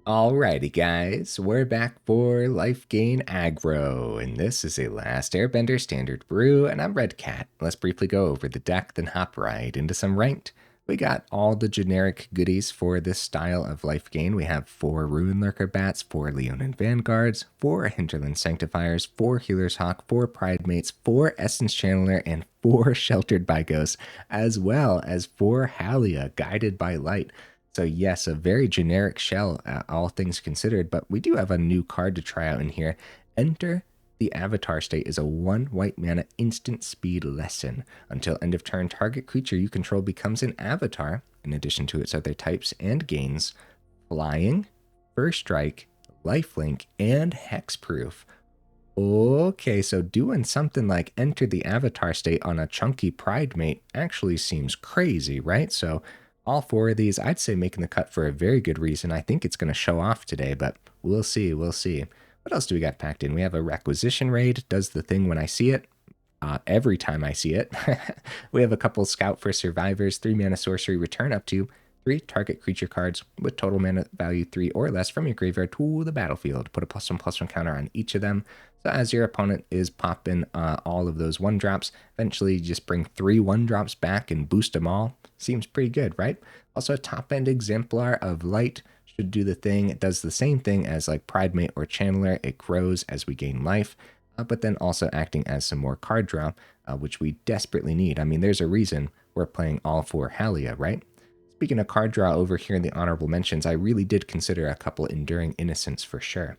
Alrighty guys, we're back for Lifegain Aggro, and this is a last Airbender Standard brew, and I'm Red Cat. Let's briefly go over the deck, then hop right into some ranked. We got all the generic goodies for this style of Lifegain. We have 4 Ruin-Lurker Bats, 4 Leonin Vanguards, 4 Hinterland Sanctifiers, 4 Healer's Hawk, 4 Pridemates, 4 Essence Channeler, and 4 Sheltered by Ghosts, as well as 4 Haliya, Guided by Light. So yes, a very generic shell, all things considered, but we do have a new card to try out in here. Enter the Avatar State is a 1 white mana instant speed lesson. Until end of turn, target creature you control becomes an avatar, in addition to its other types, and gains flying, first strike, lifelink, and hexproof. Okay, so doing something like enter the Avatar State on a chunky Pridemate actually seems crazy, right? So all 4 of these, I'd say making the cut for a very good reason. I think it's going to show off today, but we'll see, we'll see. What else do we got packed in? We have a Requisition Raid, does the thing when I see it, every time I see it. We have a couple Scout for Survivors, 3 mana sorcery, return up to 3 target creature cards with total mana value 3 or less from your graveyard to the battlefield. Put a +1/+1 counter on each of them. So as your opponent is popping all of those 1-drops, eventually you just bring 3 1-drops back and boost them all. Seems pretty good, right? Also, top-end Exemplar of Light should do the thing. It does the same thing as like Pridemate or Channeler. It grows as we gain life, but then also acting as some more card draw, which we desperately need. I mean, there's a reason we're playing all 4 Haliya, right? Speaking of card draw over here in the honorable mentions, I really did consider a couple Enduring Innocence for sure.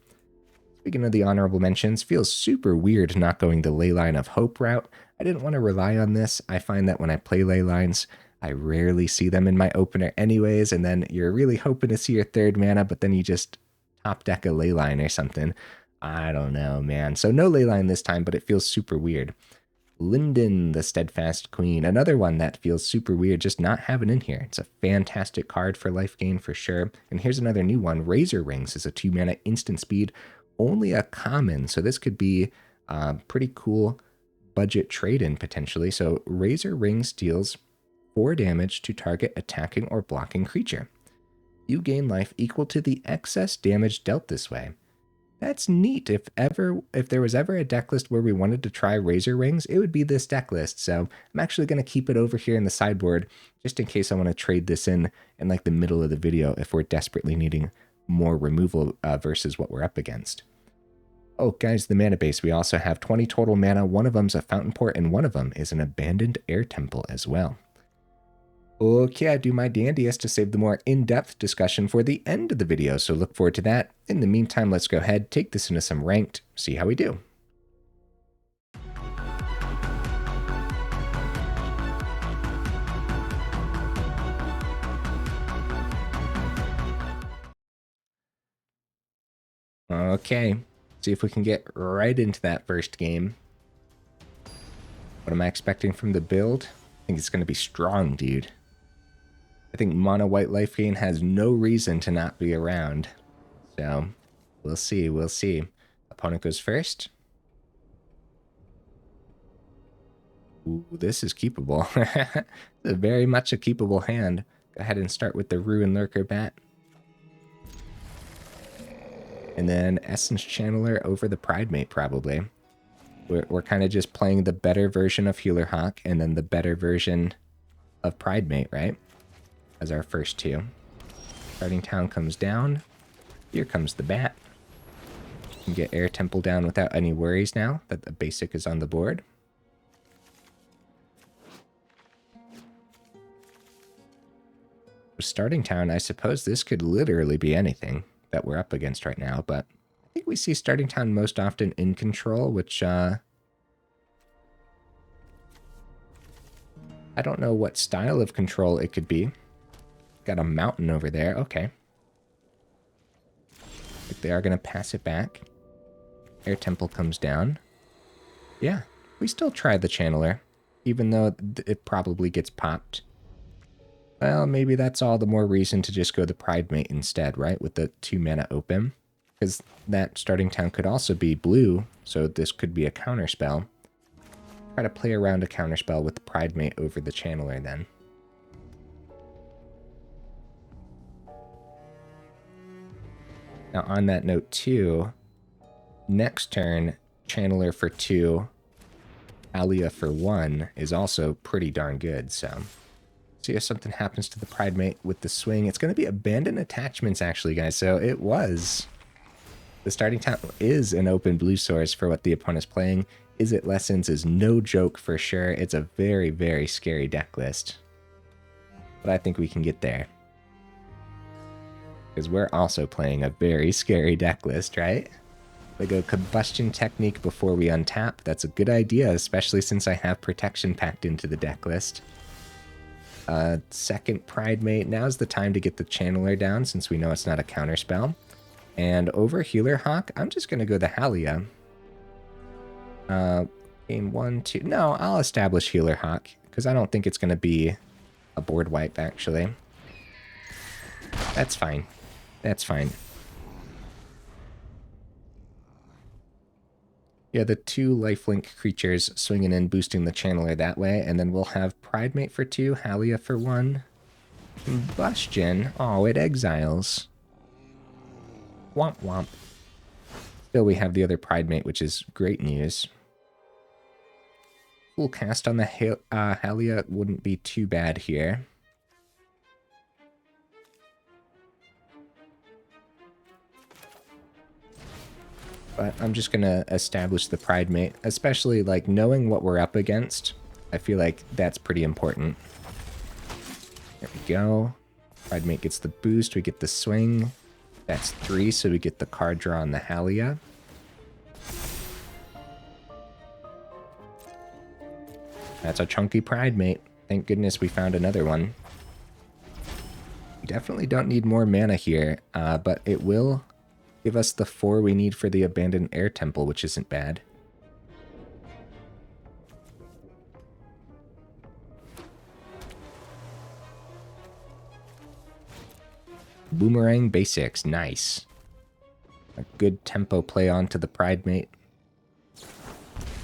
Speaking of the honorable mentions, feels super weird not going the Leyline of Hope route. I didn't want to rely on this. I find that when I play Leylines, I rarely see them in my opener anyways, and then you're really hoping to see your 3rd mana, but then you just top deck a Leyline or something. I don't know, man. So no Leyline this time, but it feels super weird. Linden, the Steadfast Queen, another one that feels super weird just not having in here. It's a fantastic card for Lifegain for sure. And here's another new one. Razor Rings is a 2 mana instant speed, only a common, so this could be pretty cool budget trade-in potentially. So Razor Rings deals 4 damage to target attacking or blocking creature. You gain life equal to the excess damage dealt this way. That's neat. If there was ever a deck list where we wanted to try Razor Rings, it would be this deck list. So I'm actually going to keep it over here in the sideboard just in case I want to trade this in like the middle of the video if we're desperately needing more removal versus what we're up against. Oh, guys, the mana base. We also have 20 total mana. One of them's a Fountainport, and one of them is an Abandoned Air Temple as well. Okay, I do my dandiest to save the more in-depth discussion for the end of the video, so look forward to that. In the meantime, let's go ahead, take this into some ranked, see how we do. Okay, see if we can get right into that first game. What am I expecting from the build? I think it's going to be strong, dude. I think mono white Lifegain has no reason to not be around. So, we'll see, we'll see. Opponent goes first. Ooh, this is keepable. Very much a keepable hand. Go ahead and start with the Ruin-Lurker Bat. And then Essence Channeler over the Pridemate, probably. We're kind of just playing the better version of Healer Hawk and then the better version of Pridemate, right? As our first 2. Starting town comes down. Here comes the bat. You can get Air Temple down without any worries now that the basic is on the board. Starting town, I suppose this could literally be anything that we're up against right now, but I think we see starting town most often in control, which I don't know what style of control it could be. Got a mountain over there. Okay. Like they are going to pass it back. Air Temple comes down. Yeah, we still try the Channeler, even though it probably gets popped. Well, maybe that's all the more reason to just go the Pridemate instead, right? With the 2 mana open. Because that starting town could also be blue, so this could be a counterspell. Try to play around a counterspell with the Pridemate over the Channeler then. Now on that note too, next turn, Channeler for 2, Haliya for 1 is also pretty darn good, so... See if something happens to the Pridemate with the swing. It's going to be Abandoned Attachments, actually, guys. So it was. The starting town is an open blue source for what the opponent's playing. Is it Lessons is no joke for sure. It's a very, very scary deck list. But I think we can get there. Because we're also playing a very scary deck list, right? They go Combustion Technique before we untap. That's a good idea, especially since I have Protection packed into the deck list. Second Pridemate. Now's the time to get the Channeler down since we know it's not a counterspell. And over Healer Hawk, I'm just going to go the Haliya. Game 1, 2. No, I'll establish Healer Hawk because I don't think it's going to be a board wipe, actually. That's fine. That's fine. Yeah, the 2 lifelink creatures swinging in, boosting the Channeler that way, and then we'll have Pridemate for 2, Haliya for 1. Combustion. Oh, it exiles. Womp womp. Still, we have the other Pridemate, which is great news. Full cast on the Haliya wouldn't be too bad here. But I'm just going to establish the Pridemate, especially like knowing what we're up against. I feel like that's pretty important. There we go. Pridemate gets the boost, we get the swing. That's 3, so we get the card draw on the Haliya. That's a chunky Pridemate. Thank goodness we found another one. We definitely don't need more mana here, but it will give us the 4 we need for the Abandoned Air Temple, which isn't bad. Boomerang Basics, nice. A good tempo play onto the Pridemate.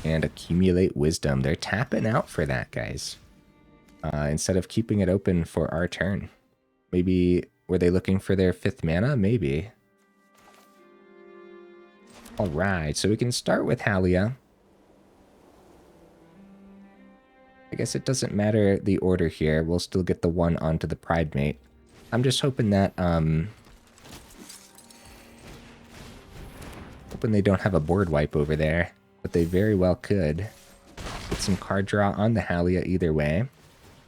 And Accumulate Wisdom. They're tapping out for that, guys. Instead of keeping it open for our turn. Maybe, were they looking for their 5th mana? Maybe. Alright, so we can start with Haliya. I guess it doesn't matter the order here. We'll still get the 1 onto the Pridemate. I'm just hoping that, hoping they don't have a board wipe over there. But they very well could. Get some card draw on the Haliya either way.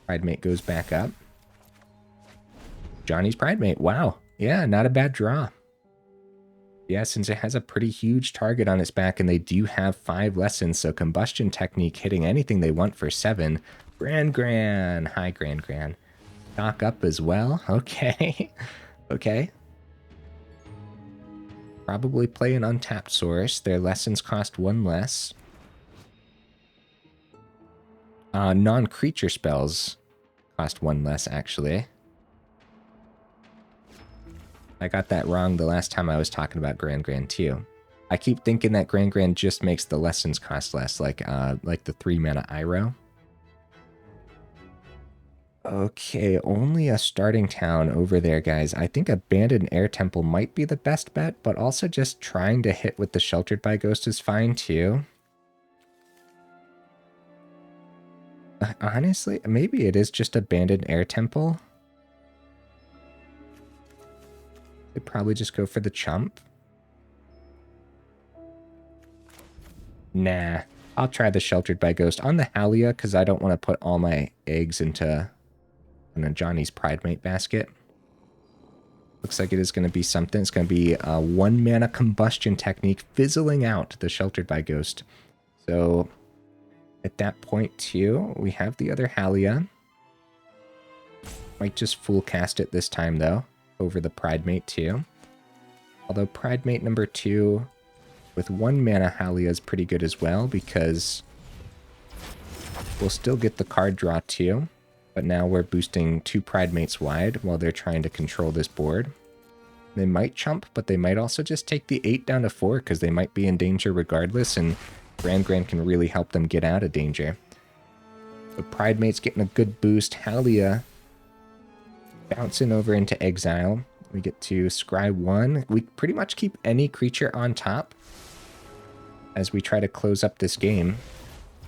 Pridemate goes back up. Ajani's Pridemate, wow. Yeah, not a bad draw. Yeah, since it has a pretty huge target on its back and they do have 5 lessons, so Combustion Technique hitting anything they want for 7. Gran. Hi, Gran. Stock up as well. Okay. Okay. Probably play an untapped source. Their lessons cost 1 less. Non-creature spells cost 1 less, actually. I got that wrong the last time I was talking about Gran too. I keep thinking that Gran just makes the lessons cost less, like the 3 mana Iroh. Okay, only a starting town over there, guys. I think Abandoned Air Temple might be the best bet, but also just trying to hit with the Sheltered by Ghost is fine too. Honestly, maybe it is just Abandoned Air Temple. They'd probably just go for the chump. Nah, I'll try the Sheltered by Ghost on the Haliya because I don't want to put all my eggs into Ajani's Pridemate basket. Looks like it is going to be something. It's going to be a 1 mana Combustion Technique fizzling out the Sheltered by Ghost. So at that point too, we have the other Haliya. Might just full cast it this time though, over the Pridemate too. Although Pridemate number 2 with 1 mana Haliya is pretty good as well because we'll still get the card draw too. But now we're boosting 2 Pridemates wide while they're trying to control this board. They might chump, but they might also just take the 8 down to 4 because they might be in danger regardless, and Gran can really help them get out of danger. So Pridemate's getting a good boost. Haliya bouncing over into exile. We get to scry 1. We pretty much keep any creature on top as we try to close up this game.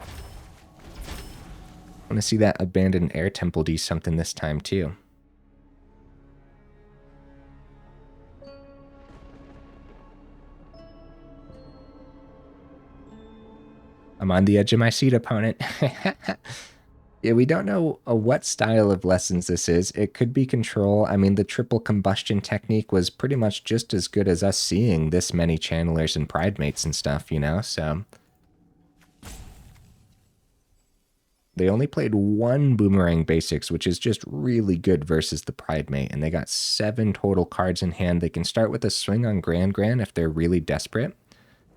I want to see that Abandoned Air Temple do something this time too. I'm on the edge of my seat, opponent. Yeah, we don't know what style of lessons this is. It could be control. I mean, the triple combustion technique was pretty much just as good as us seeing this many channelers and Pridemates and stuff, you know? So they only played 1 Boomerang Basics, which is just really good versus the Pridemate, and they got 7 total cards in hand. They can start with a swing on Grand if they're really desperate.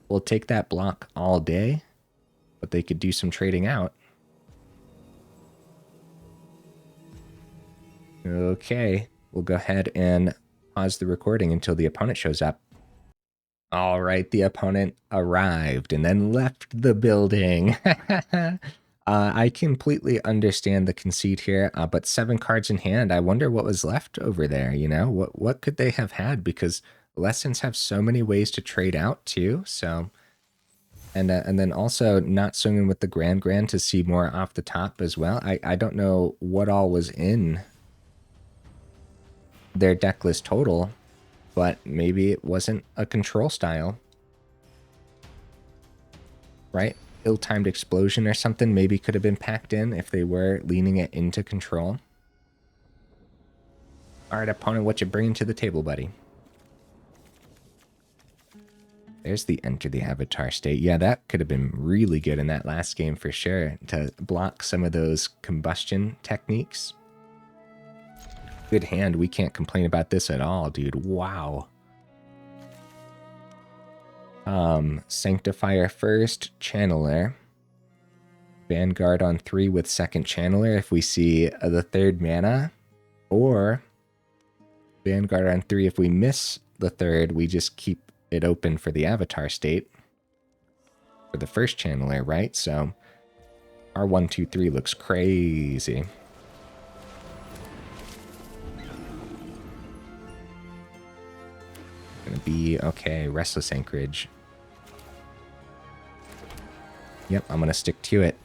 We'll take that block all day, but they could do some trading out. Okay, we'll go ahead and pause the recording until the opponent shows up. All right, the opponent arrived and then left the building. I completely understand the conceit here, but 7 cards in hand. I wonder what was left over there, you know? What could they have had? Because lessons have so many ways to trade out too, so... And then also not swinging with the Grand to see more off the top as well. I don't know what all was in their deck list total, but maybe it wasn't a control style, right? Ill-timed explosion or something maybe could have been packed in if they were leaning it into control. All right, opponent, what you bringing to the table, buddy? There's the Enter the Avatar State. Yeah, that could have been really good in that last game for sure, to block some of those combustion techniques. Good hand. We can't complain about this at all, dude. Wow. Sanctifier first, Channeler. Vanguard on 3 with second Channeler if we see the 3rd mana. Or Vanguard on 3 if we miss the 3rd, we just keep it open for the Avatar State. For the first Channeler, right? So our 1, 2, 3 looks crazy. Gonna be okay. Restless Anchorage. Yep, I'm gonna stick to it.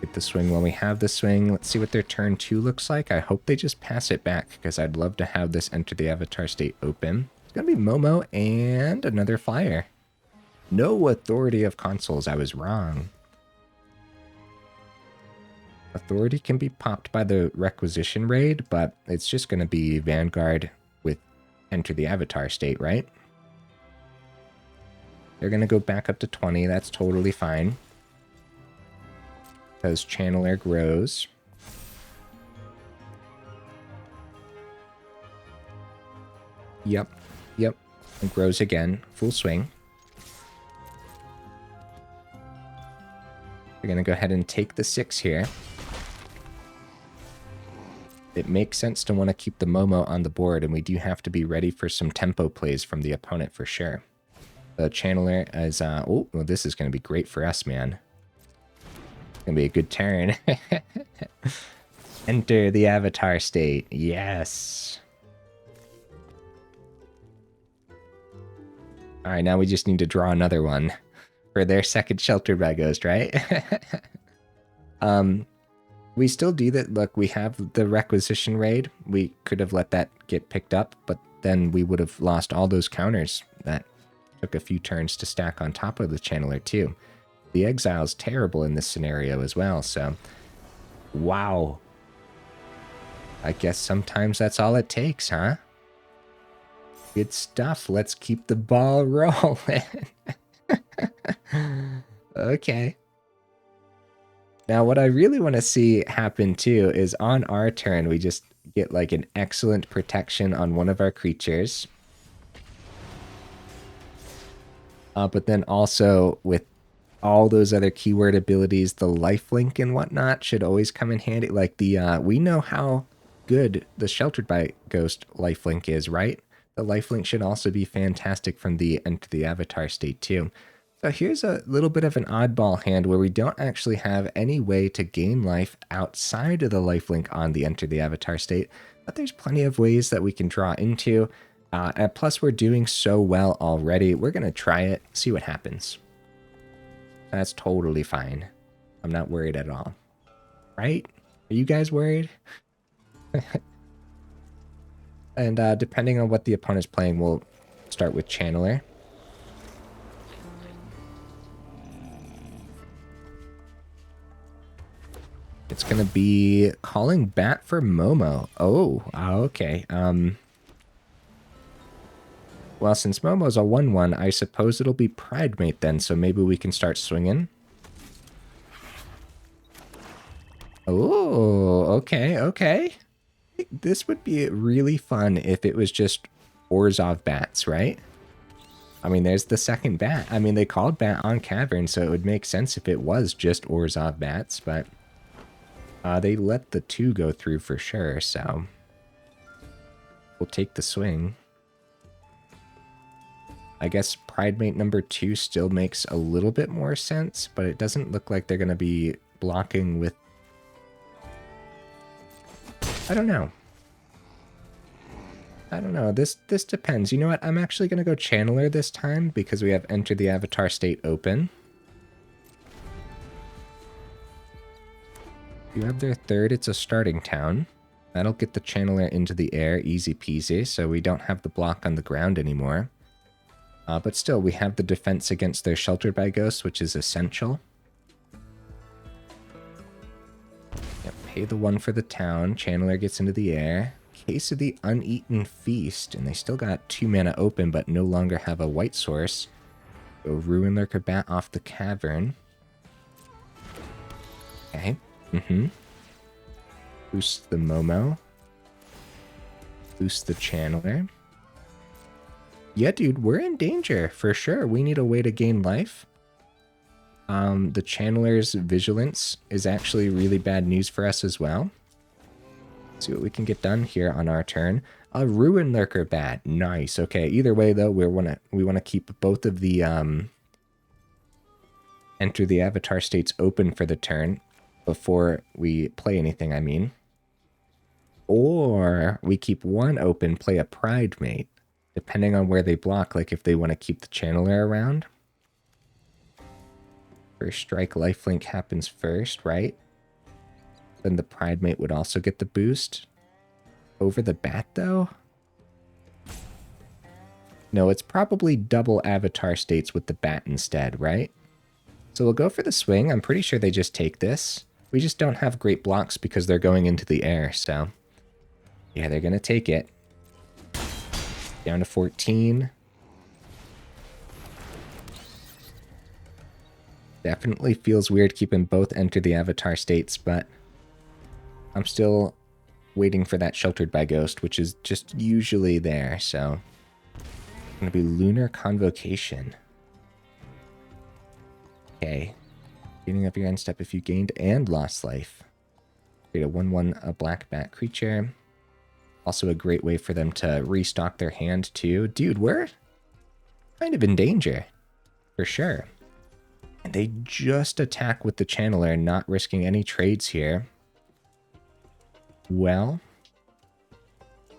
Get the swing when we have the swing. Let's see what their turn 2 looks like. I hope they just pass it back, because I'd love to have this Enter the Avatar State open. It's gonna be Momo and another flyer. No Authority of Consoles. I was wrong. Authority can be popped by the Requisition Raid, but it's just gonna be Vanguard with Enter the Avatar State, right? They're going to go back up to 20. That's totally fine. Because Channeler grows. Yep. Yep. And grows again. Full swing. We're going to go ahead and take the 6 here. It makes sense to want to keep the Momo on the board, and we do have to be ready for some tempo plays from the opponent for sure. The Channeler is, oh, well, this is going to be great for us, man. It's going to be a good turn. Enter the Avatar State. Yes. All right, now we just need to draw another one for their second Sheltered by Ghost, right? We still do that. Look, we have the Requisition Raid. We could have let that get picked up, but then we would have lost all those counters that took a few turns to stack on top of the Channeler too. The Exile's terrible in this scenario as well, so wow. I guess sometimes that's all it takes, huh? Good stuff. Let's keep the ball rolling. Okay. Now what I really want to see happen too is on our turn we just get like an excellent protection on one of our creatures. But then also with all those other keyword abilities, the lifelink and whatnot should always come in handy. Like the, we know how good the Sheltered by Ghost lifelink is, right? The lifelink should also be fantastic from the Enter the Avatar State too. So here's a little bit of an oddball hand where we don't actually have any way to gain life outside of the lifelink on the Enter the Avatar State, But there's plenty of ways that we can draw into. And plus, we're doing so well already. We're going to try it, see what happens. That's totally fine. I'm not worried at all. Right? Are you guys worried? And depending on what the opponent's playing, we'll start with Channeler. It's going to be calling Bat for Momo. Oh, okay. Well, since Momo's a 1/1, I suppose it'll be Pridemate then, so maybe we can start swinging. Oh, okay, okay. This would be really fun if it was just Orzhov bats, right? I mean, there's the second bat. I mean, they called Bat on Cavern, so it would make sense if it was just Orzhov bats, but they let the 2 go through for sure, so we'll take the swing. I guess Pridemate number 2 still makes a little bit more sense, but it doesn't look like they're going to be blocking with... I don't know. I don't know. This depends. You know what? I'm actually going to go Channeler this time because we have Enter the Avatar State open. You have their 3rd. It's a starting town. That'll get the Channeler into the air, easy peasy, so we don't have the block on the ground anymore. But still, we have the defense against their Sheltered by Ghosts, which is essential. Yep, pay the 1 for the town. Channeler gets into the air. Case of the Uneaten Feast, and they still got 2 mana open, but no longer have a white source. Go Ruin-Lurker Bat off the Cavern. Okay. Boost the Momo. Boost the Channeler. Yeah, dude, we're in danger, for sure. We need a way to gain life. The Channeler's Vigilance is actually really bad news for us as well. Let's see what we can get done here on our turn. A Ruin-Lurker Bat. Nice. Okay, either way, though, we want to keep both of the Enter the Avatar states open for the turn before we play anything, I mean. Or we keep one open, play a Pridemate. Depending on where they block, like if they want to keep the Channeler around. First strike lifelink happens first, right? Then the Pridemate would also get the boost. Over the Bat, though? No, it's probably double Avatar states with the Bat instead, right? So we'll go for the swing. I'm pretty sure they just take this. We just don't have great blocks because they're going into the air, so... yeah, they're going to take it. Down to 14. Definitely feels weird keeping both Enter the Avatar states, but I'm still waiting for that Sheltered by Ghost, which is just usually there, so... it's going to be Lunar Convocation. Okay. Beginning of your end step if you gained and lost life. Create a 1/1 a black bat creature. Also a great way for them to restock their hand too. Dude, we're kind of in danger. For sure. And they just attack with the Channeler, not risking any trades here. Well,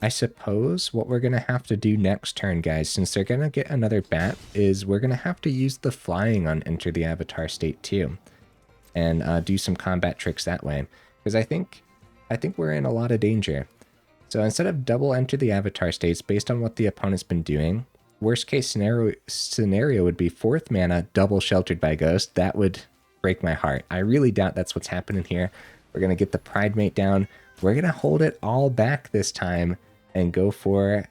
I suppose what we're going to have to do next turn, guys, since they're going to get another bat, is we're going to have to use the flying on Enter the Avatar state too. And do some combat tricks that way. Because I think we're in a lot of danger. So instead of double Enter the Avatar states, based on what the opponent's been doing, worst case scenario would be 4th mana, double Sheltered by Ghost. That would break my heart. I really doubt that's what's happening here. We're going to get the Pridemate down. We're going to hold it all back this time and go for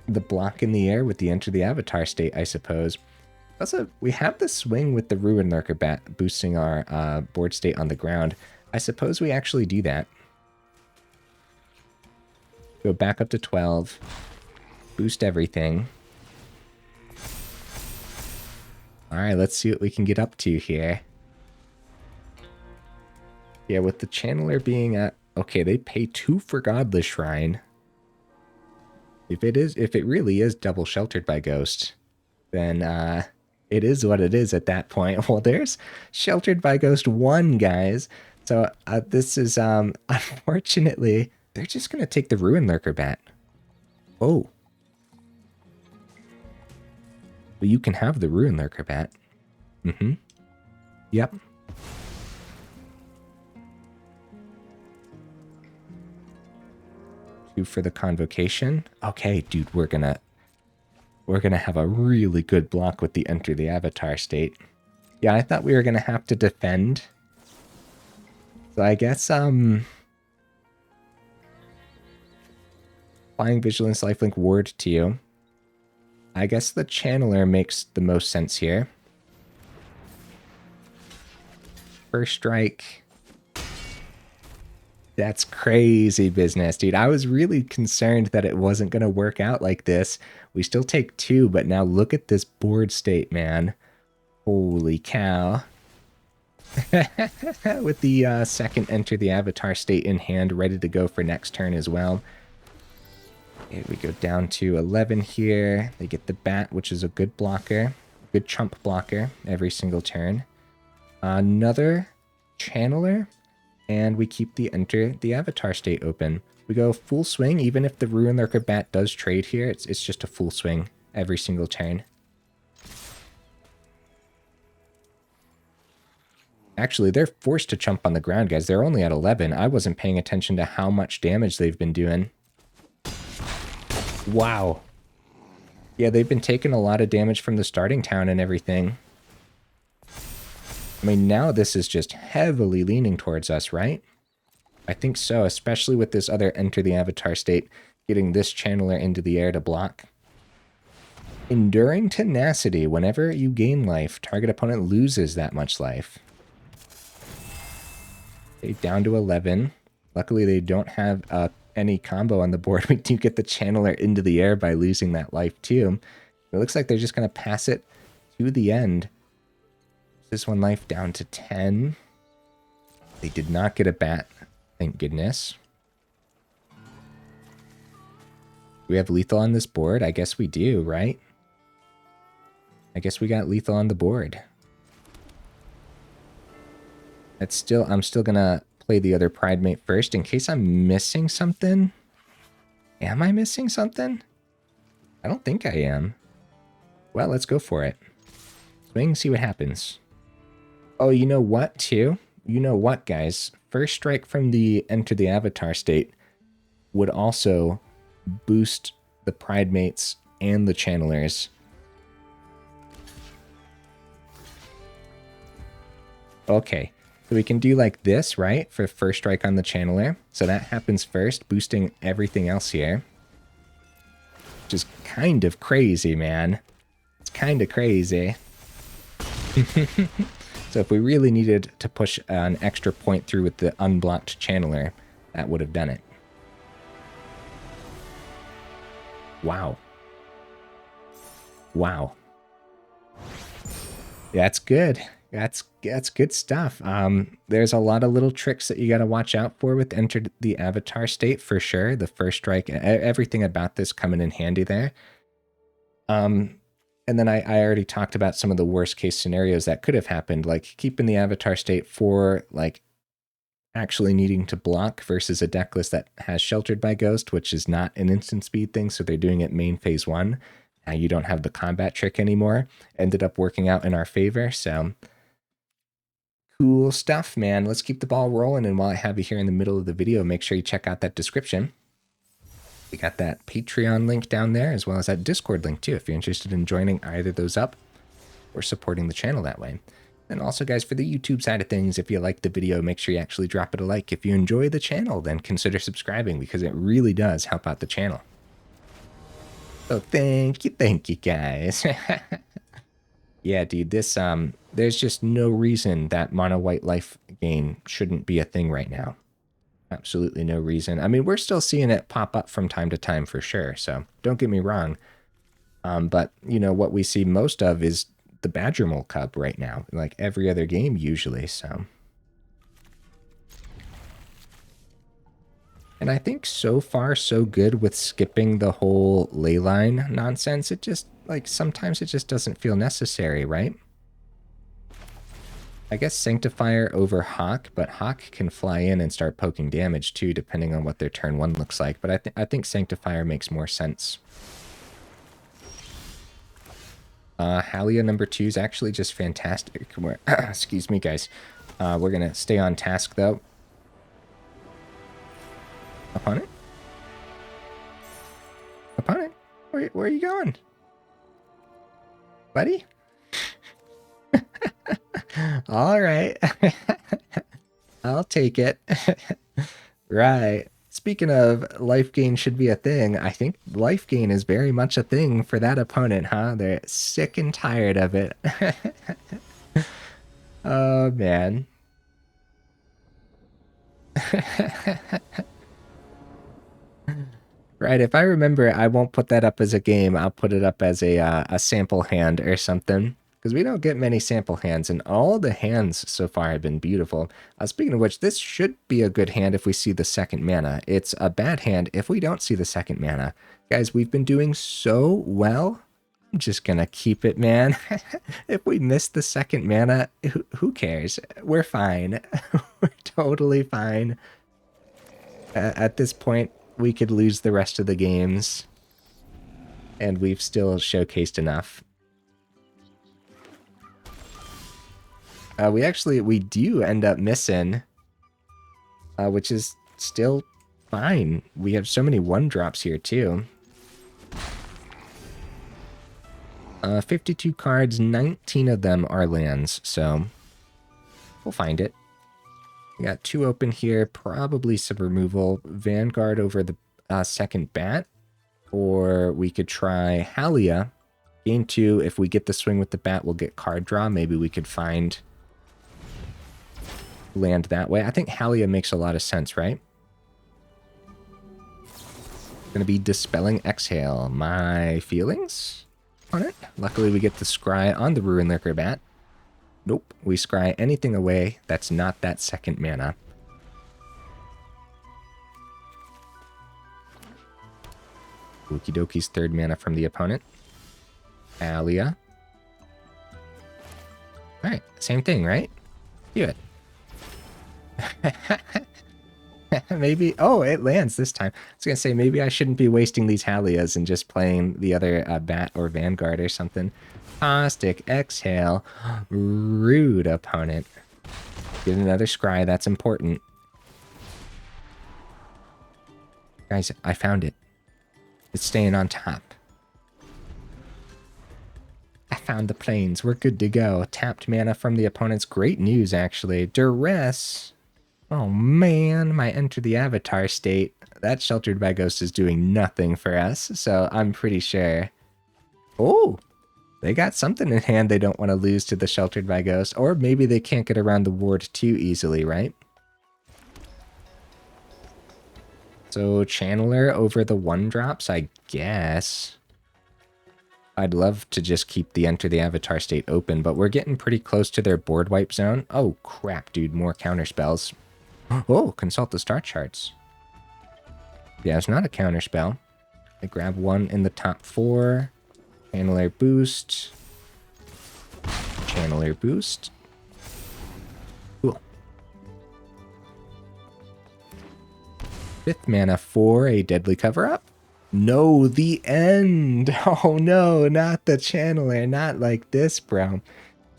the block in the air with the Enter the Avatar state, I suppose. Also, we have the swing with the Ruin-Lurker Bat boosting our board state on the ground. I suppose we actually do that. Go back up to 12. Boost everything. Alright, let's see what we can get up to here. Yeah, with the Channeler being at... okay, they pay 2 for Godless Shrine. If it really is double Sheltered by Ghost, then it is what it is at that point. Well, there's Sheltered by Ghost 1, guys. So this is, unfortunately, they're just going to take the Ruin-Lurker Bat. Oh. But you can have the Ruin-Lurker Bat. Mm-hmm. Yep. Two for the Convocation. Okay, dude, we're gonna have a really good block with the Enter the Avatar state. Yeah, I thought we were gonna have to defend. So I guess Flying Vigilance Lifelink Ward to you. I guess the Channeler makes the most sense here. First strike. That's crazy business, dude. I was really concerned that it wasn't going to work out like this. We still take 2, but now look at this board state, man. Holy cow. With the second Enter the Avatar state in hand, ready to go for next turn as well. Okay, we go down to 11 here. They get the Bat, which is a good blocker. Good chump blocker every single turn. Another Channeler. And we keep the Enter the Avatar state open. We go full swing, even if the Ruin-Lurker Bat does trade here. It's just a full swing every single turn. Actually, they're forced to chump on the ground, guys. They're only at 11. I wasn't paying attention to how much damage they've been doing. Wow. Yeah, they've been taking a lot of damage from the starting town and everything. I mean, now this is just heavily leaning towards us, right? I think so, especially with this other Enter the Avatar state, getting this Channeler into the air to block. Enduring Tenacity. Whenever you gain life, target opponent loses that much life. Okay, down to 11. Luckily, they don't have any combo on the board. We do get the Channeler into the air by losing that life, too. It looks like they're just going to pass it to the end. This one life down to 10. They did not get a Bat, thank goodness. Do we have lethal on this board? I guess we do, right? I guess we got lethal on the board. I'm still gonna play the other Pridemate first in case I'm missing something. Am I missing something? I don't think I am. Well, let's go for it. Swing, see what happens. Oh, you know what, too? You know what, guys? First strike from the Enter the Avatar state would also boost the Pridemates and the Channelers. Okay, so we can do like this, right? For first strike on the Channeler. So that happens first, boosting everything else here. Which is kind of crazy, man. It's kind of crazy. So if we really needed to push an extra point through with the unblocked Channeler, that would have done it. Wow. Wow. That's good. That's good stuff. There's a lot of little tricks that you got to watch out for with Enter the Avatar state for sure. The first strike, everything about this coming in handy there. And then I already talked about some of the worst case scenarios that could have happened, like keeping the Avatar state for like actually needing to block versus a deck list that has Sheltered by Ghost, which is not an instant speed thing. So they're doing it main phase 1. Now you don't have the combat trick anymore. Ended up working out in our favor. So cool stuff, man. Let's keep the ball rolling. And while I have you here in the middle of the video, make sure you check out that description. We got that Patreon link down there, as well as that Discord link too, if you're interested in joining either of those up or supporting the channel that way. And also, guys, for the YouTube side of things, if you like the video, make sure you actually drop it a like. If you enjoy the channel, then consider subscribing, because it really does help out the channel. So thank you guys. Yeah, dude, this there's just no reason that mono white life gain shouldn't be a thing right now. Absolutely no reason. I mean, we're still seeing it pop up from time to time for sure, so don't get me wrong. But, you know, what we see most of is the Badgermole Cub right now, like every other game usually, so. And I think so far so good with skipping the whole leyline nonsense. It just, like, sometimes it just doesn't feel necessary, right? I guess Sanctifier over Hawk, but Hawk can fly in and start poking damage too, depending on what their turn 1 looks like. But I think Sanctifier makes more sense. Haliya number 2 is actually just fantastic. Excuse me, guys. We're going to stay on task, though. Opponent? Opponent? Where are you going? Buddy? All right. I'll take it. Right. Speaking of, life gain should be a thing. I think life gain is very much a thing for that opponent, huh? They're sick and tired of it. Oh, man. Right, if I remember, I won't put that up as a game. I'll put it up as a sample hand or something. Because we don't get many sample hands, and all the hands so far have been beautiful. Speaking of which, this should be a good hand if we see the second mana. It's a bad hand if we don't see the second mana. Guys, we've been doing so well. I'm just gonna keep it, man. If we miss the second mana, who cares? We're fine. We're totally fine. At this point, we could lose the rest of the games. And we've still showcased enough. We do end up missing, which is still fine. We have so many 1-drops here, too. 52 cards, 19 of them are lands, so we'll find it. We got 2 open here, probably some removal. Vanguard over the second bat, or we could try Haliya. Gain 2, if we get the swing with the bat, we'll get card draw. Maybe we could find land that way. I think Haliya makes a lot of sense, right? Gonna be Dispelling Exhale. My feelings on it. Luckily, we get the scry on the Ruin-Lurker Bat. Nope, we scry anything away that's not that second mana. Okie dokies, 3rd mana from the opponent. Haliya. Alright, same thing, right? Do it. Maybe, oh, it lands this time. I was gonna say, maybe I shouldn't be wasting these Haliyas and just playing the other Bat or Vanguard or something. Caustic Exhale. Rude, opponent. Get another scry, that's important. Guys, I found it. It's staying on top. I found the plains. We're good to go. Tapped mana from the opponent's. Great news, actually. Duress. Oh, man. My Enter the Avatar state. That Sheltered by Ghost is doing nothing for us, so I'm pretty sure. Oh, they got something in hand they don't want to lose to the Sheltered by Ghost. Or maybe they can't get around the ward too easily, right? So Channeler over the 1-drops, I guess. I'd love to just keep the Enter the Avatar state open, but we're getting pretty close to their board wipe zone. Oh, crap, dude. More counterspells. Oh, consult the star charts. Yeah, it's not a counterspell. I grab 1 in the top 4. Channeler boost. Channeler boost. Cool. 5th mana for a Deadly Cover-Up. No, the end. Oh no, not the Channeler. Not like this, bro.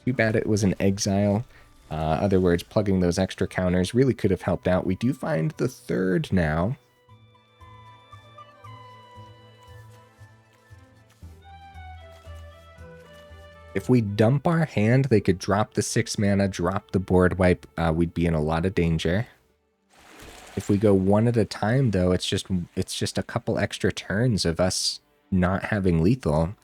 Too bad it was an exile. Other words, plugging those extra counters really could have helped out. We do find the 3rd now. If we dump our hand, they could drop the 6 mana, drop the board wipe. We'd be in a lot of danger. If we go 1 at a time, though, it's just a couple extra turns of us not having lethal.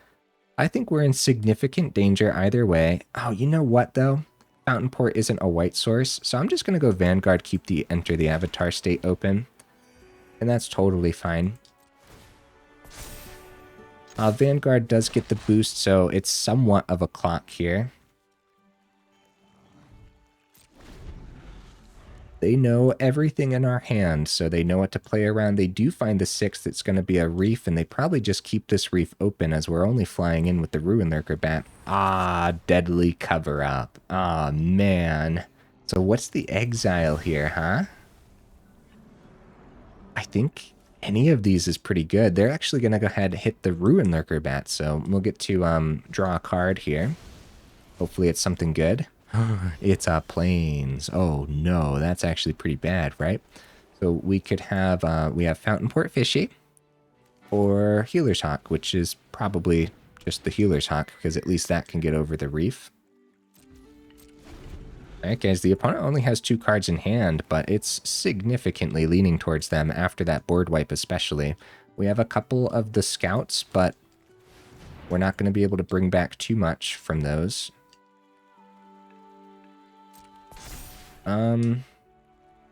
I think we're in significant danger either way. Oh, you know what, though? Fountainport isn't a white source, so I'm just going to go Vanguard, keep the Enter the Avatar state open. And that's totally fine. Vanguard does get the boost, so it's somewhat of a clock here. They know everything in our hand, so they know what to play around. They do find the 6th that's going to be a reef, and they probably just keep this reef open as we're only flying in with the Ruin-Lurker Bat. Ah, deadly cover-up. Ah, man. So what's the exile here, huh? I think any of these is pretty good. They're actually going to go ahead and hit the Ruin-Lurker Bat, so we'll get to draw a card here. Hopefully it's something good. It's Plains. Oh no, that's actually pretty bad, right? So we could have, we have Fountainport Fishy or Healer's Hawk, which is probably just the Healer's Hawk, because at least that can get over the reef. Alright guys, the opponent only has 2 cards in hand, but it's significantly leaning towards them after that board wipe especially. We have a couple of the scouts, but we're not going to be able to bring back too much from those.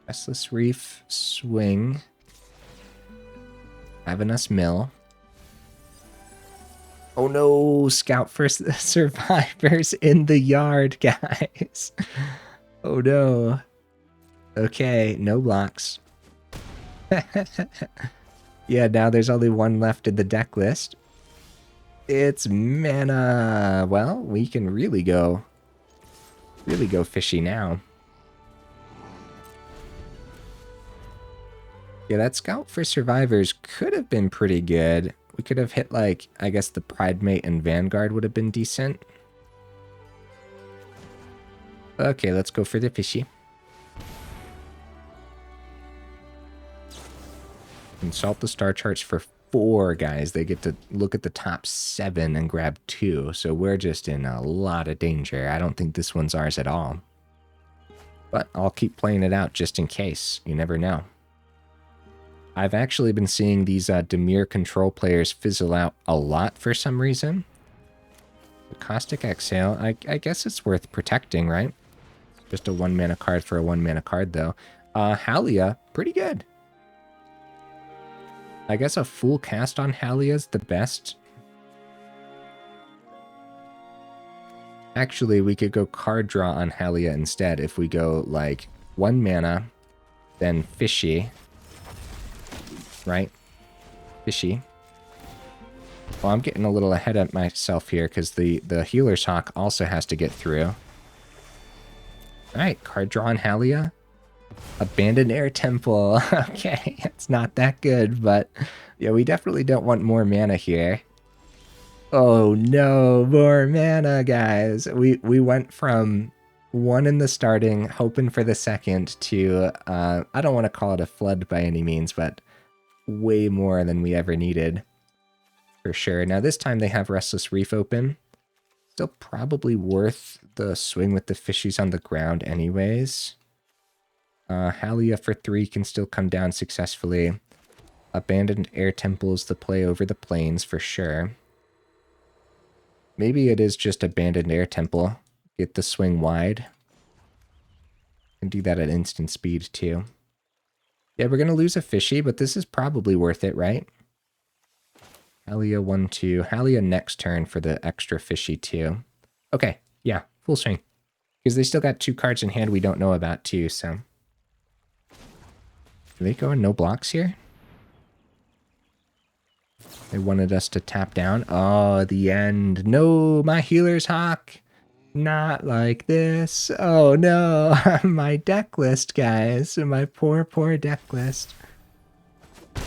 Restless Reef, swing. Ravenous Mill. Oh no, Scout for survivors in the yard, guys. Oh no. Okay, no blocks. Yeah, now there's only 1 left in the deck list. It's mana. Well, we can really go fishy now. Yeah, that Scout for Survivors could have been pretty good. We could have hit, like, I guess the Pridemate and Vanguard would have been decent. Okay, let's go for the fishy. Consult the star charts for 4, guys. They get to look at the top 7 and grab 2. So we're just in a lot of danger. I don't think this one's ours at all. But I'll keep playing it out just in case. You never know. I've actually been seeing these Dimir control players fizzle out a lot for some reason. The Caustic Exhale, I guess it's worth protecting, right? Just a 1-mana card for a 1-mana card, though. Haliya, pretty good. I guess a full cast on Haliya is the best. Actually, we could go card draw on Haliya instead if we go, like, 1 mana, then fishy. Right? Fishy. Well, I'm getting a little ahead of myself here because the Healer's Hawk also has to get through. Alright, card draw on Haliya. Abandoned Air Temple. Okay, it's not that good, but yeah, we definitely don't want more mana here. Oh no, more mana, guys. We went from 1 in the starting, hoping for the second, to, I don't want to call it a flood by any means, but way more than we ever needed, for sure. Now this time they have Restless Reef open. Still probably worth the swing with the fishies on the ground anyways. Haliya for 3 can still come down successfully. Abandoned Air Temple is the play over the plains for sure. Maybe it is just Abandoned Air Temple. Get the swing wide. And do that at instant speed too. Yeah, we're going to lose a fishy, but this is probably worth it, right? Haliya 1-2. Haliya next turn for the extra fishy too. Okay, yeah, full swing. Because they still got 2 cards in hand we don't know about too, so. Do they go in no blocks here? They wanted us to tap down. Oh, the end. No, my Healer's Hawk. Not like this. Oh no, my deck list, guys. My poor, poor deck list.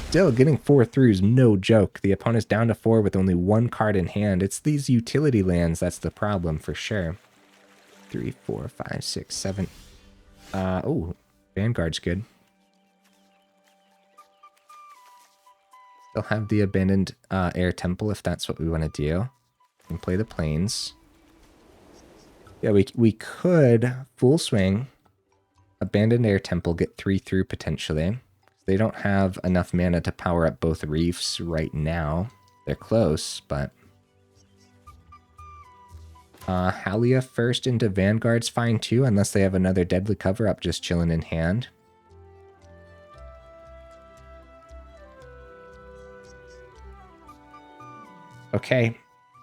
Still, getting 4 through is no joke. The opponent's down to 4 with only 1 card in hand. It's these utility lands that's the problem for sure. 3, 4, 5, 6, 7. Oh, Vanguard's good. Still have the Abandoned Air Temple if that's what we want to do. And play the plains. Yeah, we could full swing, Abandoned Air Temple, get 3 through potentially. They don't have enough mana to power up both reefs right now. They're close, but... Haliya first into Vanguard's fine too, unless they have another deadly cover-up just chilling in hand. Okay.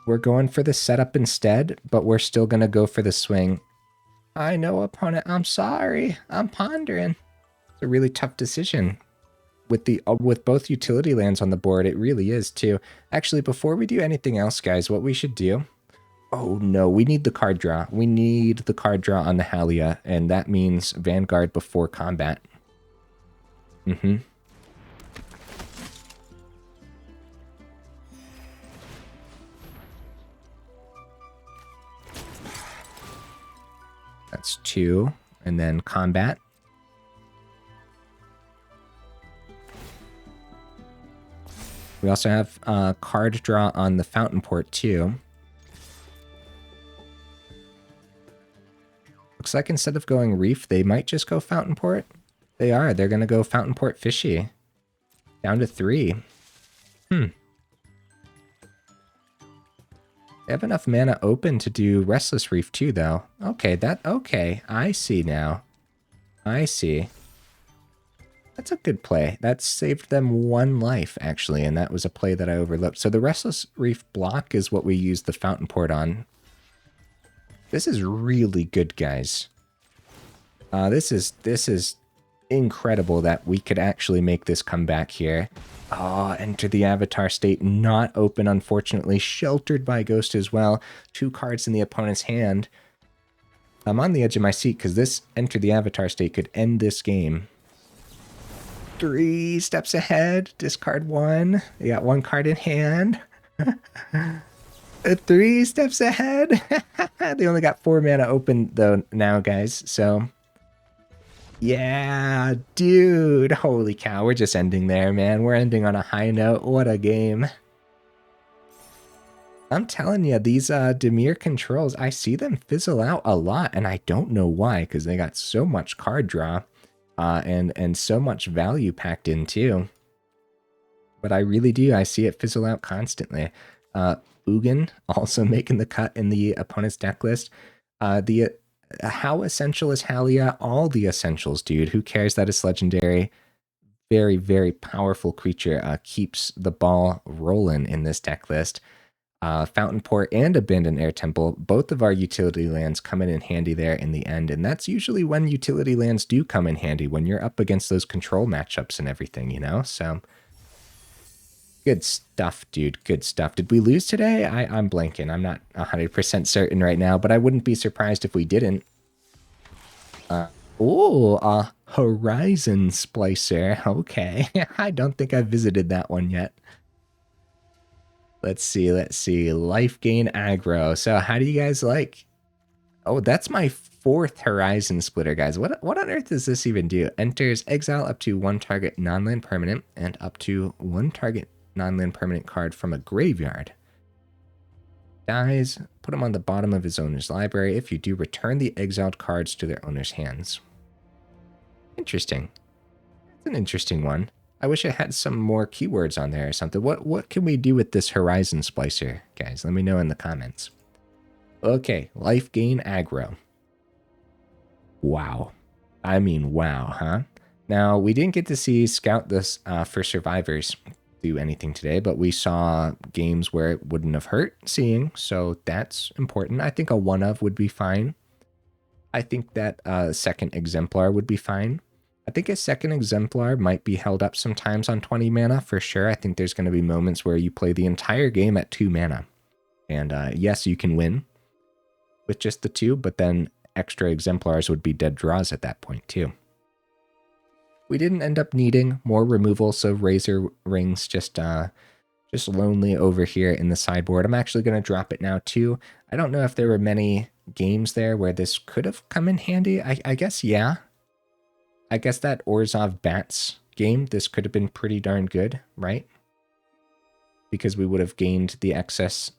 We're going for the setup instead, but we're still going to go for the swing. I know, opponent. I'm sorry. I'm pondering. a really tough decision. With both utility lands on the board, it really is too. Actually, before we do anything else, guys, what we should do... Oh no, we need the card draw. We need the card draw on the Haliya, and that means Vanguard before combat. That's 2, and then combat. We also have card draw on the Fountainport too. Looks like instead of going Reef, they might just go Fountainport. They are. They're going to go Fountainport Fishy. Down to 3. They have enough mana open to do Restless Reef too, though. Okay, I see now. I see. That's a good play. That saved them 1 life, actually, and that was a play that I overlooked. So the Restless Reef block is what we use the Fountainport on. This is really good, guys. This is incredible that we could actually make this comeback here. Oh, enter the Avatar State, not open, unfortunately. Sheltered by Ghost as well. 2 cards in the opponent's hand. I'm on the edge of my seat because this enter the Avatar State could end this game. 3 steps ahead. Discard 1. You got 1 card in hand. 3 steps ahead. They only got 4 mana open though now, guys. So yeah, dude. Holy cow. We're just ending there, man. We're ending on a high note. What a game. I'm telling you, these Dimir controls, I see them fizzle out a lot, and I don't know why, because they got so much card draw and so much value packed in too. But I really do. I see it fizzle out constantly. Ugin also making the cut in the opponent's deck list. How essential is Haliya? All the essentials, dude. Who cares that it's legendary? Very, very powerful creature. Keeps the ball rolling in this deck list. Fountainport and Abandoned Air Temple, both of our utility lands come in handy there in the end, and that's usually when utility lands do come in handy, when you're up against those control matchups and everything, you know? So, good stuff, dude. Good stuff. Did we lose today? I'm blanking. I'm not 100% certain right now, but I wouldn't be surprised if we didn't. Horizon Splicer. Okay. I don't think I've visited that one yet. Let's see. Lifegain aggro. So how do you guys like? Oh, that's my 4th Horizon Splitter, guys. What on earth does this even do? Enters exile up to 1 target non-land permanent and up to 1 target non-land permanent card from a graveyard. Dies, put them on the bottom of his owner's library. If you do, return the exiled cards to their owner's hands. Interesting. That's an interesting one. I wish I had some more keywords on there or something. What can we do with this Horizon Splicer, guys? Let me know in the comments. Okay, Lifegain aggro. Wow. I mean, wow, huh? Now, we didn't get to see Scout this for survivors do anything today, but we saw games where it wouldn't have hurt seeing, so that's important. I think a 1-of would be fine. I think that a second Exemplar would be fine. I think a second Exemplar might be held up sometimes on 20 mana for sure. I think there's going to be moments where you play the entire game at 2 mana. And yes, you can win with just the 2, but then extra Exemplars would be dead draws at that point too. We didn't end up needing more removal, so Razor Ring's just lonely over here in the sideboard. I'm actually going to drop it now too. I don't know if there were many games there where this could have come in handy. I guess, yeah. I guess that Orzhov Bats game, this could have been pretty darn good, right? Because we would have gained the excess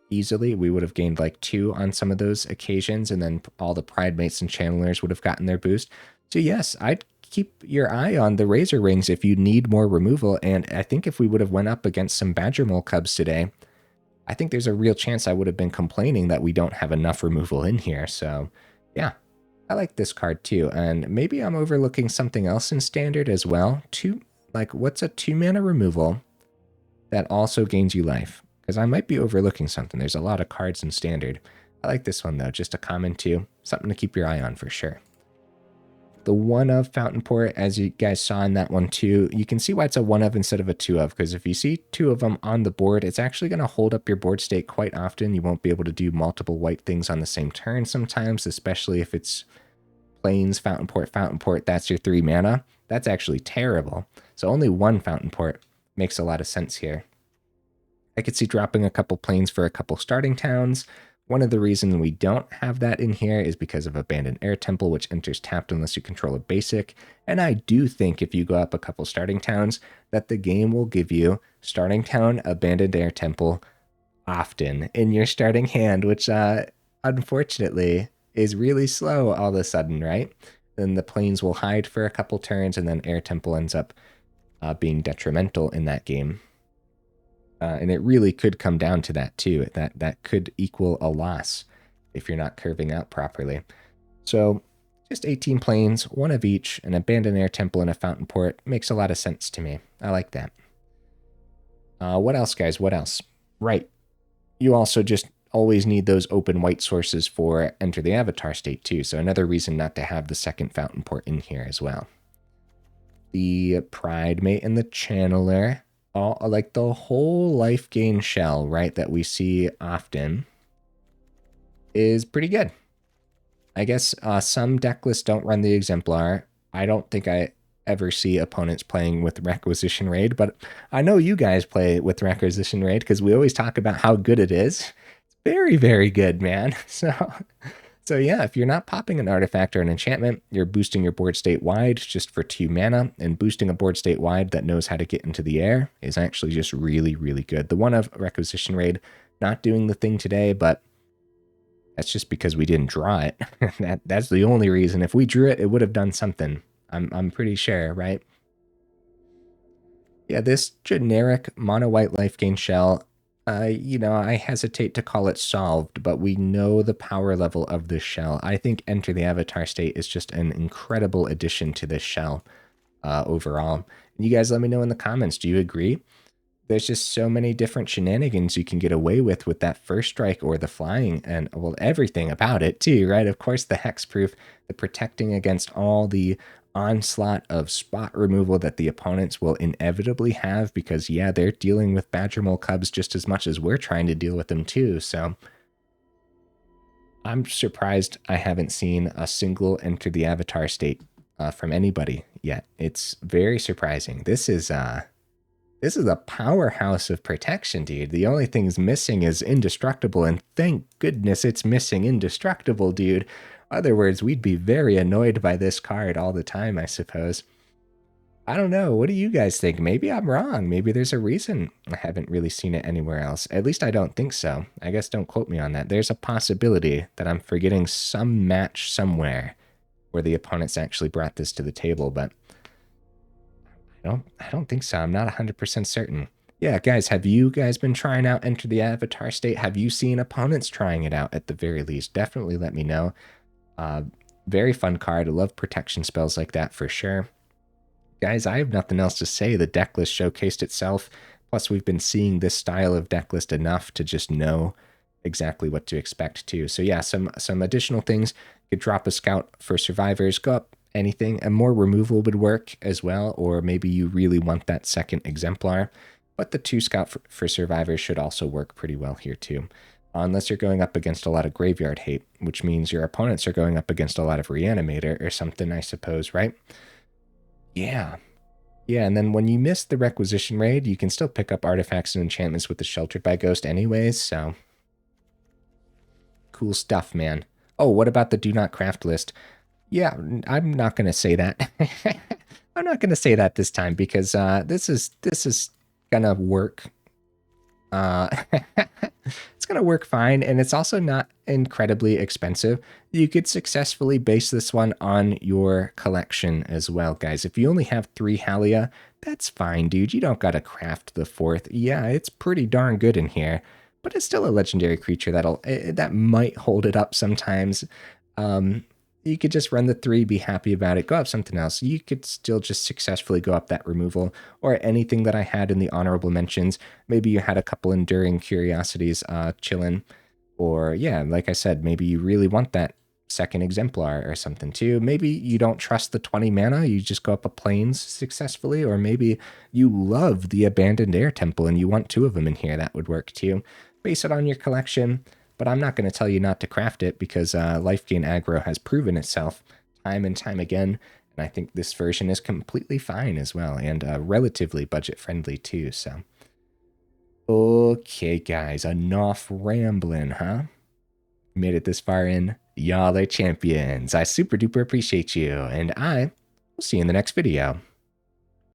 easily. We would have gained like 2 on some of those occasions, and then all the Pridemates and Channelers would have gotten their boost. So yes, I'd keep your eye on the Razor Rings if you need more removal, and I think if we would have went up against some Badger Mole Cubs today, I think there's a real chance I would have been complaining that we don't have enough removal in here. So yeah, I like this card too, and maybe I'm overlooking something else in Standard as well. What's a 2 mana removal that also gains you life? Because I might be overlooking something. There's a lot of cards in Standard. I like this one though, just a common 2. Something to keep your eye on for sure. The 1 of Fountainport, as you guys saw in that one too, you can see why it's a 1 of instead of a 2 of, because if you see 2 of them on the board, it's actually going to hold up your board state quite often. You won't be able to do multiple white things on the same turn sometimes, especially if it's plains, Fountainport, Fountainport, that's your 3 mana. That's actually terrible. So only 1 Fountainport makes a lot of sense here. I could see dropping a couple plains for a couple starting towns. One of the reasons we don't have that in here is because of Abandoned Air Temple, which enters tapped unless you control a basic. And I do think if you go up a couple starting towns, that the game will give you starting town, Abandoned Air Temple often in your starting hand, which unfortunately is really slow all of a sudden, right? Then the plains will hide for a couple turns, and then Air Temple ends up being detrimental in that game. And it really could come down to that too. That could equal a loss if you're not curving out properly. So just 18 plains, 1 of each, an Abandoned Air Temple and a Fountainport makes a lot of sense to me. I like that. What else, guys? What else? Right. You also just always need those open white sources for Enter the Avatar state too. So another reason not to have the second Fountainport in here as well. The Pridemate and the Channeler. All, like the whole Lifegain shell, right, that we see often is pretty good. I guess some deck lists don't run the Exemplar. I don't think I ever see opponents playing with Requisition Raid, but I know you guys play with Requisition Raid because we always talk about how good it is. It's very, very good, man. So yeah, if you're not popping an artifact or an enchantment, you're boosting your board state wide just for 2 mana, and boosting a board state wide that knows how to get into the air is actually just really, really good. The 1 of Requisition Raid not doing the thing today, but that's just because we didn't draw it. That's the only reason. If we drew it, it would have done something. I'm pretty sure, right? Yeah, this generic mono white Lifegain shell, you know, I hesitate to call it solved, but we know the power level of this shell. I think Enter the Avatar state is just an incredible addition to this shell overall. You guys let me know in the comments, do you agree? There's just so many different shenanigans you can get away with that first strike or the flying and, well, everything about it too, right? Of course, the hexproof, the protecting against all the onslaught of spot removal that the opponents will inevitably have because, yeah, they're dealing with Badger Mole Cubs just as much as we're trying to deal with them too. So I'm surprised I haven't seen a single Enter the Avatar state from anybody yet. It's very surprising. This is a powerhouse of protection, dude. The only thing's missing is Indestructible, and thank goodness it's missing Indestructible, dude. Other words, we'd be very annoyed by this card all the time, I suppose. I don't know. What do you guys think? Maybe I'm wrong. Maybe there's a reason I haven't really seen it anywhere else. At least I don't think so. I guess don't quote me on that. There's a possibility that I'm forgetting some match somewhere where the opponents actually brought this to the table, but I don't think so. I'm not 100% certain. Yeah, guys, have you guys been trying out Enter the Avatar state? Have you seen opponents trying it out at the very least? Definitely let me know. Very fun card. I love protection spells like that for sure. Guys, I have nothing else to say. The deck list showcased itself. Plus, we've been seeing this style of deck list enough to just know exactly what to expect too. So yeah, some additional things. You could drop a scout for survivors, go up anything. A more removal would work as well, or maybe you really want that second exemplar. But the 2 scout for survivors should also work pretty well here too. Unless you're going up against a lot of graveyard hate, which means your opponents are going up against a lot of reanimator or something, I suppose, right? Yeah. Yeah, and then when you miss the Requisition Raid, you can still pick up artifacts and enchantments with the Sheltered by Ghost anyways, so cool stuff, man. Oh, what about the Do Not Craft list? Yeah, I'm not going to say that. I'm not going to say that this time because this is going to work. It's going to work fine, and it's also not incredibly expensive. You could successfully base this one on your collection as well, guys. If you only have 3 Haliya, that's fine, dude. You don't got to craft the 4th. Yeah, it's pretty darn good in here, but it's still a legendary creature that might hold it up sometimes. You could just run the 3, be happy about it, go up something else. You could still just successfully go up that removal, or anything that I had in the honorable mentions. Maybe you had a couple Enduring Curiosities chilling, or yeah, like I said, maybe you really want that second Exemplar or something too. Maybe you don't trust the 20 mana, you just go up a Plains successfully, or maybe you love the Abandoned Air Temple and you want 2 of them in here. That would work too. Base it on your collection, but I'm not going to tell you not to craft it because Lifegain aggro has proven itself time and time again, and I think this version is completely fine as well, and relatively budget-friendly too, so. Okay, guys, enough rambling, huh? Made it this far in, y'all are champions. I super duper appreciate you, and I will see you in the next video.